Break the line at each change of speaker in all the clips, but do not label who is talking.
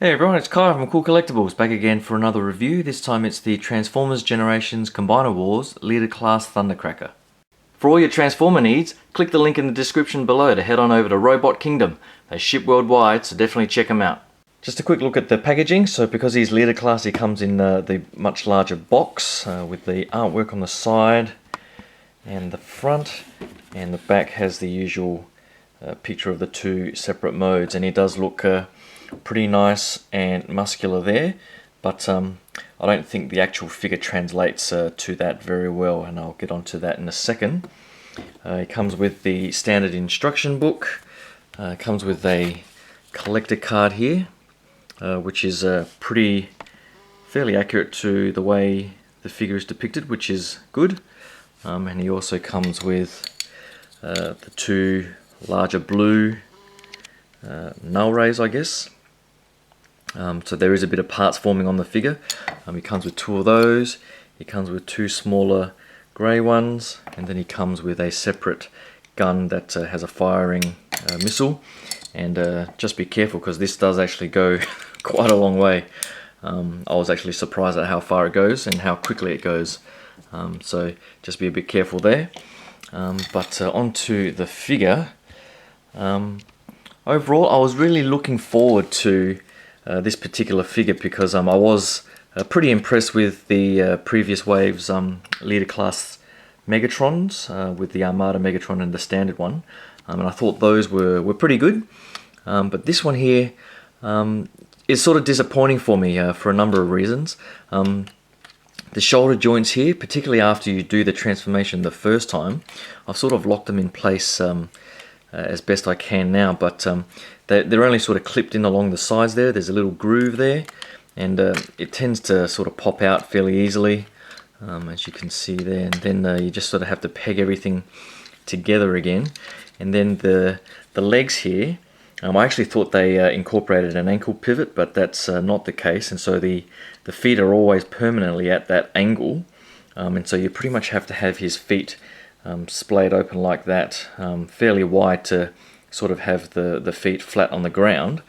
Hey everyone, it's Kai from Kool Collectibles, back again for another review. This time it's the Transformers Generations Combiner Wars Leader Class Thundercracker. For all your Transformer needs, click the link in the description below to head on over to Robot Kingdom. They ship worldwide, so definitely check them out. Just a quick look at the packaging. So because he's Leader Class, he comes in the much larger box with the artwork on the side and the front, and the back has the usual picture of the two separate modes, and he does look pretty nice and muscular there, but I don't think the actual figure translates to that very well, and I'll get onto that in a second. It comes with the standard instruction book. It comes with a collector card here, which is fairly accurate to the way the figure is depicted, which is good. And he also comes with the two larger blue null rays, I guess. So there is a bit of parts forming on the figure. He comes with two of those. He comes with two smaller grey ones, and then he comes with a separate gun that has a firing missile. And just be careful, because this does actually go quite a long way. I was actually surprised at how far it goes and how quickly it goes. So just be a bit careful there. But onto the figure. Overall, I was really looking forward to this particular figure, because I was pretty impressed with the previous wave's Leader Class Megatrons, with the Armada Megatron and the standard one, and I thought those were pretty good. But this one here is sort of disappointing for me for a number of reasons. The shoulder joints here, particularly after you do the transformation the first time, I've sort of locked them in place as best I can now, but they're only sort of clipped in along the sides there. There's a little groove there, and it tends to sort of pop out fairly easily, as you can see there, and then you just sort of have to peg everything together again. And then the legs here, I actually thought they incorporated an ankle pivot, but that's not the case, and so the feet are always permanently at that angle, and so you pretty much have to have his feet splayed open like that, fairly wide, to sort of have the feet flat on the ground.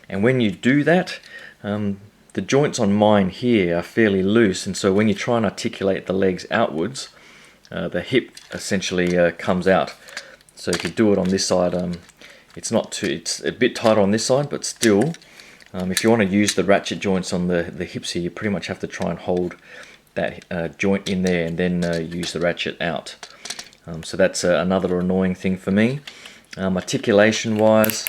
And when you do that, the joints on mine here are fairly loose, and so when you try and articulate the legs outwards, the hip essentially comes out. So if you do it on this side, it's a bit tighter on this side, but still, if you want to use the ratchet joints on the hips here, you pretty much have to try and hold that joint in there and then use the ratchet out. So that's another annoying thing for me. Articulation wise,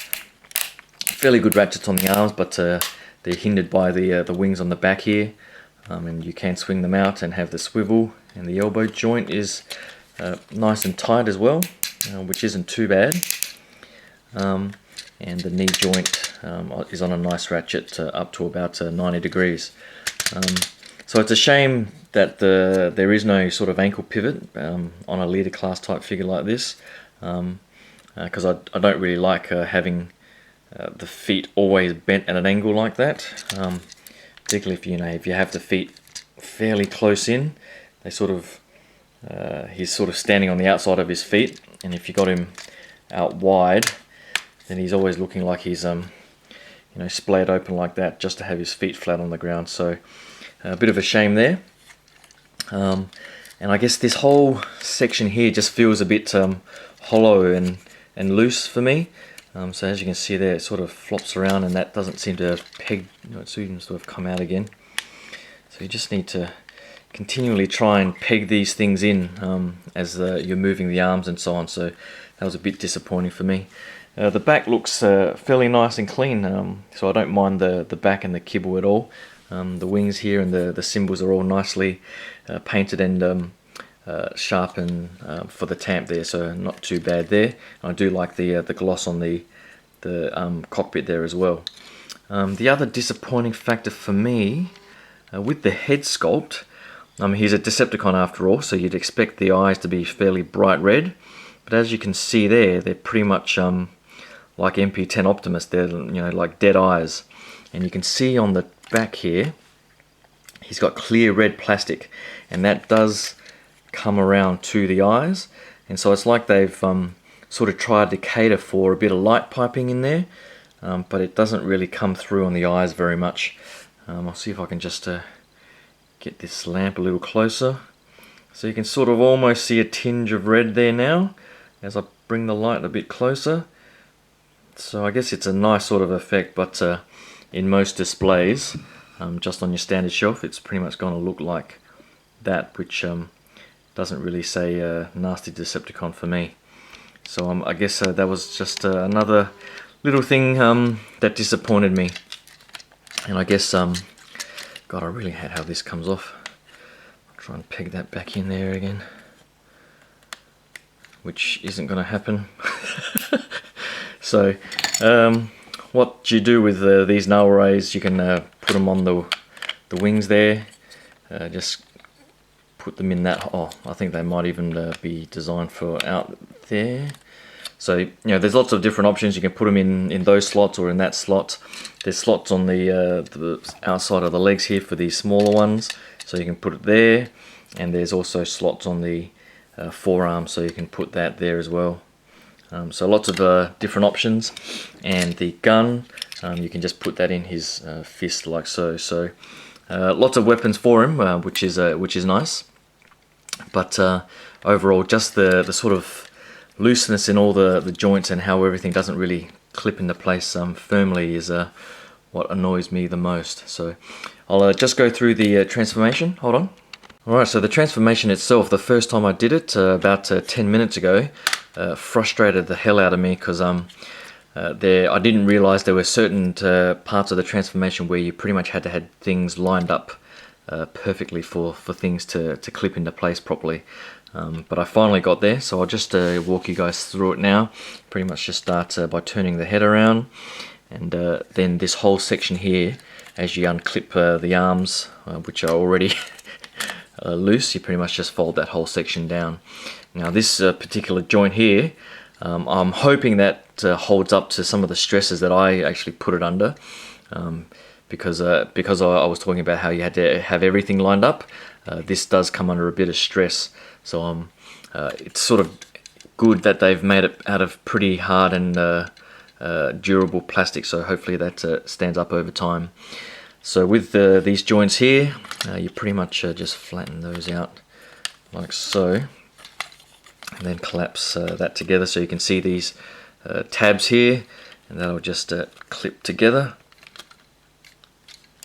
fairly good ratchets on the arms, but they're hindered by the wings on the back here, and you can swing them out and have the swivel, and the elbow joint is nice and tight as well, which isn't too bad. And the knee joint is on a nice ratchet up to about 90 degrees. So it's a shame that there is no sort of ankle pivot on a Leader Class type figure like this, because I don't really like having the feet always bent at an angle like that, particularly if you have the feet fairly close in. They sort of he's sort of standing on the outside of his feet, and if you got him out wide, then he's always looking like he's splayed open like that, just to have his feet flat on the ground. So a bit of a shame there. And I guess this whole section here just feels a bit hollow and loose for me. So as you can see there, it sort of flops around, and that doesn't seem to peg, it seems to have come out again. So you just need to continually try and peg these things in as you're moving the arms and so on. So that was a bit disappointing for me. The back looks fairly nice and clean, so I don't mind the back and the kibble at all. The wings here and the symbols are all nicely painted and sharpened for the tamp there, so not too bad there. I do like the gloss on the cockpit there as well. The other disappointing factor for me, with the head sculpt, he's a Decepticon after all, so you'd expect the eyes to be fairly bright red, but as you can see there, they're pretty much like MP10 Optimus. They're like dead eyes, and you can see on the back here he's got clear red plastic, and that does come around to the eyes, and so it's like they've sort of tried to cater for a bit of light piping in there, but it doesn't really come through on the eyes very much. I'll see if I can just get this lamp a little closer. So you can sort of almost see a tinge of red there now as I bring the light a bit closer. So I guess it's a nice sort of effect, but in most displays, just on your standard shelf, it's pretty much going to look like that, which doesn't really say nasty Decepticon for me. So I guess that was just another little thing that disappointed me. And I guess, God, I really hate how this comes off. I'll try and peg that back in there again, which isn't going to happen. So, what you do with these nail rays, you can put them on the wings there. Just put them in that. Oh, I think they might even be designed for out there. So, you know, there's lots of different options. You can put them in those slots or in that slot. There's slots on the outside of the legs here for these smaller ones, so you can put it there. And there's also slots on the forearm, so you can put that there as well. So lots of different options. And the gun, you can just put that in his fist like so. So lots of weapons for him, which is nice. But overall, just the sort of looseness in all the joints and how everything doesn't really clip into place firmly is what annoys me the most. So I'll just go through the transformation. Hold on. Alright, so the transformation itself, the first time I did it about 10 minutes ago, frustrated the hell out of me because I didn't realize there were certain parts of the transformation where you pretty much had to have things lined up perfectly for things to clip into place properly. But I finally got there, so I'll just walk you guys through it now. Pretty much just start by turning the head around, and then this whole section here, as you unclip the arms, which are already loose, you pretty much just fold that whole section down. Now this particular joint here, I'm hoping that holds up to some of the stresses that I actually put it under, because I was talking about how you had to have everything lined up. This does come under a bit of stress, so it's sort of good that they've made it out of pretty hard and durable plastic, so hopefully that stands up over time. So with these joints here, you pretty much just flatten those out like so, and then collapse that together so you can see these tabs here, and that'll just clip together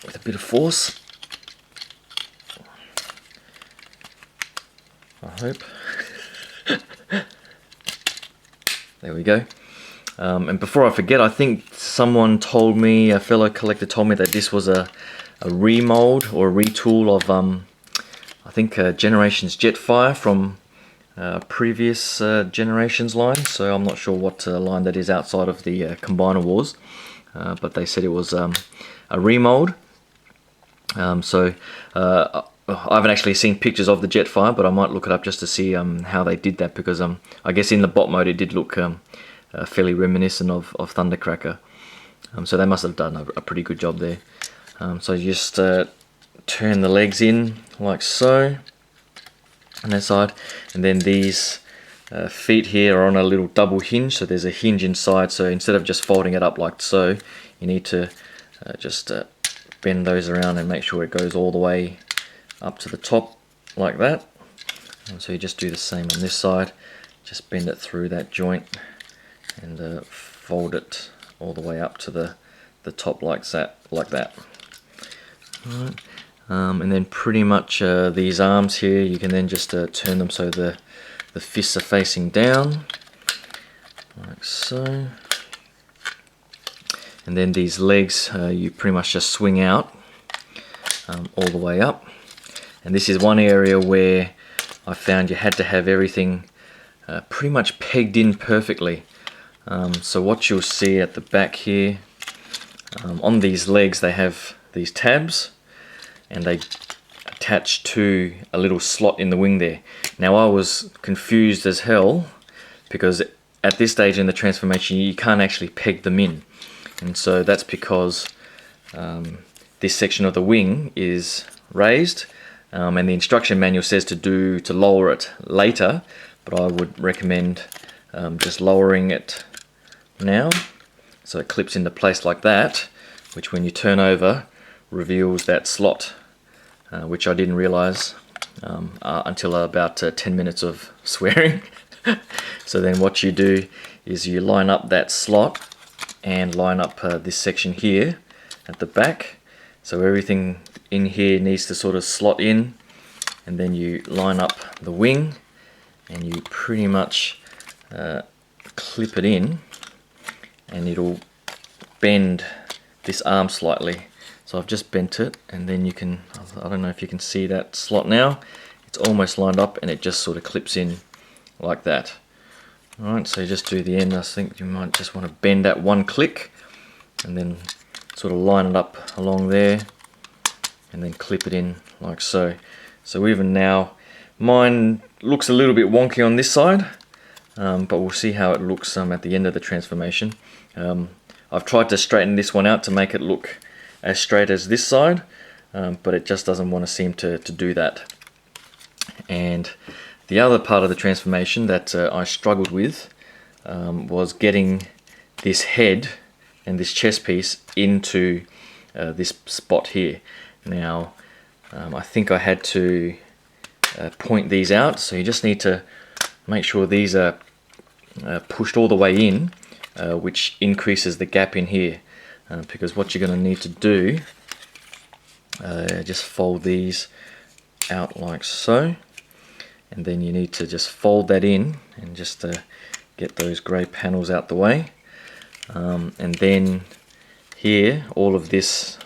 with a bit of force. I hope. There we go. And before I forget, I think someone told me, a fellow collector told me that this was a remold or a retool of I think Generations Jetfire from previous Generations line. So I'm not sure what line that is outside of the Combiner Wars, but they said it was a remold. I haven't actually seen pictures of the Jetfire, but I might look it up just to see how they did that, because I guess in the bot mode it did look fairly reminiscent of Thundercracker. So they must have done a pretty good job there. So you just turn the legs in like so on that side, and then these feet here are on a little double hinge, so there's a hinge inside, so instead of just folding it up like so, you need to just bend those around and make sure it goes all the way up to the top like that. And so you just do the same on this side, just bend it through that joint and fold it all the way up to the top like that. All right. And then pretty much these arms here, you can then just turn them so the fists are facing down like so. And then these legs, you pretty much just swing out all the way up. And this is one area where I found you had to have everything pretty much pegged in perfectly. So what you'll see at the back here, on these legs they have these tabs, and they attach to a little slot in the wing there. Now I was confused as hell, because at this stage in the transformation you can't actually peg them in. And so that's because this section of the wing is raised, and the instruction manual says to lower it later, but I would recommend just lowering it now. So it clips into place like that, which when you turn over reveals that slot, which I didn't realize until about 10 minutes of swearing. So then what you do is you line up that slot and line up this section here at the back. So everything in here needs to sort of slot in, and then you line up the wing and you pretty much clip it in, and it'll bend this arm slightly. So I've just bent it, and then you can, I don't know if you can see that slot now, it's almost lined up and it just sort of clips in like that. Alright, so you just do the end. I think you might just want to bend that one click and then sort of line it up along there and then clip it in like so. So even now, mine looks a little bit wonky on this side, but we'll see how it looks at the end of the transformation. I've tried to straighten this one out to make it look as straight as this side, but it just doesn't want to seem to do that. And the other part of the transformation that I struggled with was getting this head and this chest piece into this spot here. Now I think I had to point these out, so you just need to make sure these are pushed all the way in, which increases the gap in here, because what you're going to need to do, just fold these out like so, and then you need to just fold that in and just get those grey panels out the way, and then here all of this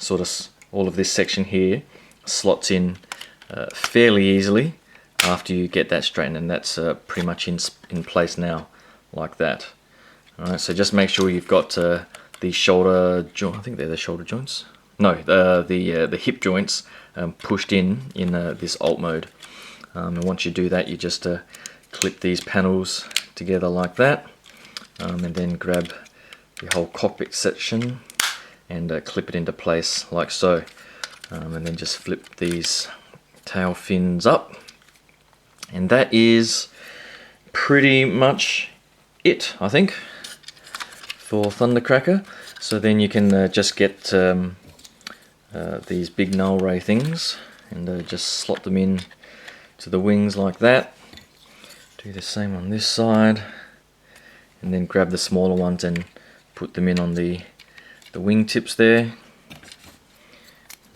section here slots in fairly easily after you get that straightened, and that's pretty much in place now like that. Alright, so just make sure you've got the shoulder joint, I think they're the shoulder joints, no, the hip joints pushed in this alt mode. And once you do that, you just clip these panels together like that, and then grab the whole cockpit section and clip it into place like so, and then just flip these tail fins up, and that is pretty much it, I think, for Thundercracker. So then you can just get these big null ray things and just slot them in to the wings like that. Do the same on this side, and then grab the smaller ones and put them in on the wing tips there.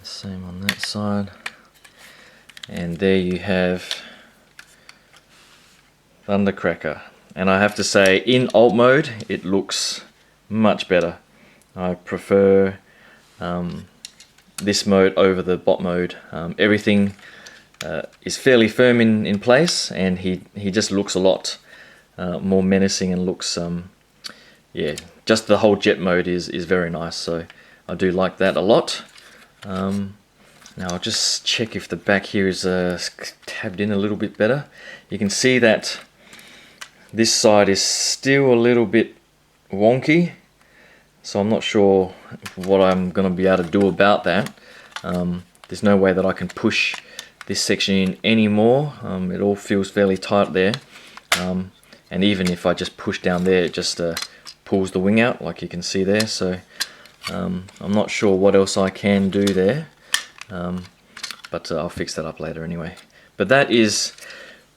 The same on that side, and there you have Thundercracker. And I have to say, in alt mode it looks much better. I prefer this mode over the bot mode. Everything is fairly firm in place, and he just looks a lot more menacing and looks yeah, just the whole jet mode is very nice, so I do like that a lot. Now I'll just check if the back here is tabbed in a little bit better. You can see that this side is still a little bit wonky, so I'm not sure what I'm going to be able to do about that. There's no way that I can push this section in anymore. It all feels fairly tight there, and even if I just push down there, it just pulls the wing out like you can see there. So I'm not sure what else I can do there, but I'll fix that up later anyway. But that is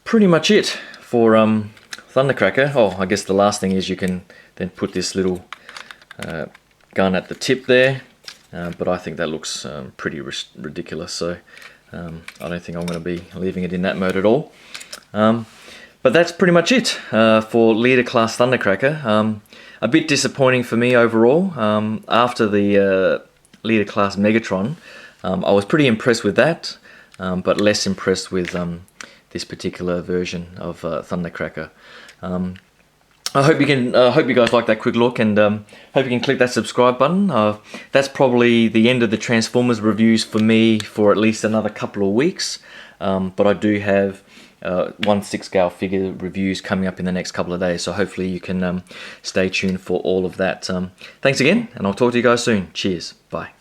pretty much it for Thundercracker. Oh, I guess the last thing is you can then put this little gun at the tip there, but I think that looks pretty ridiculous, so I don't think I'm going to be leaving it in that mode at all. But that's pretty much it for Leader Class Thundercracker. A bit disappointing for me overall. After the Leader Class Megatron, I was pretty impressed with that, but less impressed with this particular version of Thundercracker. I hope you guys like that quick look, and hope you can click that subscribe button. That's probably the end of the Transformers reviews for me for at least another couple of weeks, but I do have 1/6 scale figure reviews coming up in the next couple of days, so hopefully you can stay tuned for all of that. Thanks again, and I'll talk to you guys soon. Cheers, bye.